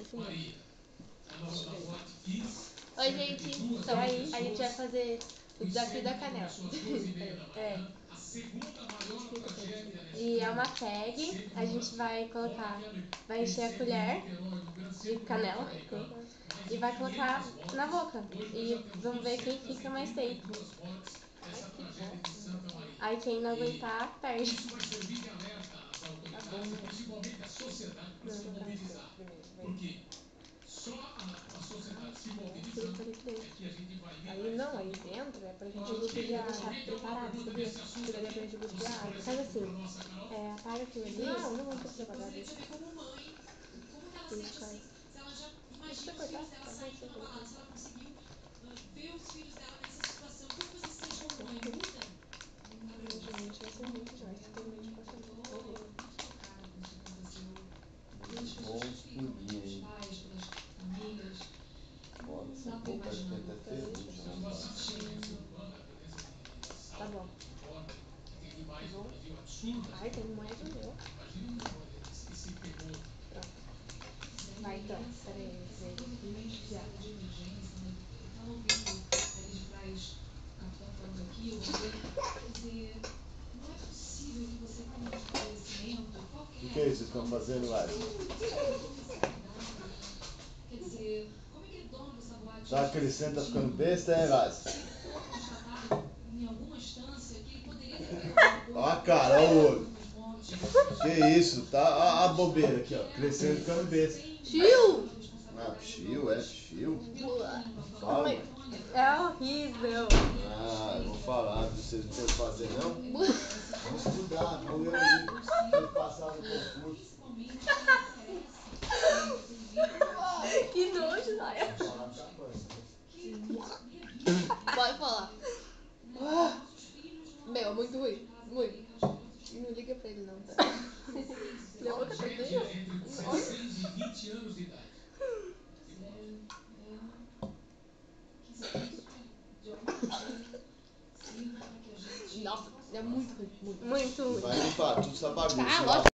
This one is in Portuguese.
esse mesmo. Oi, gente. Então, aí a gente vai fazer o desafio da canela. É. E é uma tag, a gente vai colocar, vai encher a colher de canela e vai colocar na boca. E vamos ver quem fica mais tempo. Aí quem não aguentar, perde. Tá bom, né? Principalmente a sociedade precisa mobilizar. Por quê? Só a sociedade se mobilizando é que a gente vai... Aí não, aí dentro é pra gente podia deixar preparado, sabia? Que daria pra gente buscar água. Faz assim, apaga aquilo ali. Não precisa apagar isso. como mãe, como que ela sente assim, se ela já imagina os filhos dela saindo da balada, se ela conseguiu ver os filhos dela nessa situação, como você se sente como mãe? Muda? Gente, vai ser muito demais. Fiquei muito muito tocada com o que aconteceu. Bons pulinhos, hein? Famílias. Foda, essa boca acho que até ferrugem. Tá bom. Ai, tem mais um meu. Pronto. Vai então. Peraí, já. Estava ouvindo ali de trás o capitão falando aqui, o governo, não é possível que você tenha um conhecimento, qualquer... O que é isso que vocês estão fazendo lá? Quer dizer, como é que é dono dessa boate? Tá crescendo, tá ficando besta, hein, Vaz? Em alguma instância que ele poderia ter feito alguma coisa. Ó a cara, ó o olho. Que isso, tá a bobeira aqui, ó. Crescendo e ficando besta. Tio! Ah, tio, é tio. Fala. É horrível. Ah, eu vou falar pra vocês não terem fazer, não? Vamos estudar, vamos ver aí. Vocês passaram no concurso. Que nojo, Laia. Pode falar. Meu, muito ruim. Muito. Não liga pra ele não, tá? Minha boca tá doendo. Entre 16 e 20 anos de idade. Nossa, é muito ruim. Muito ruim. Vai limpar tudo essa bagunça. Tá,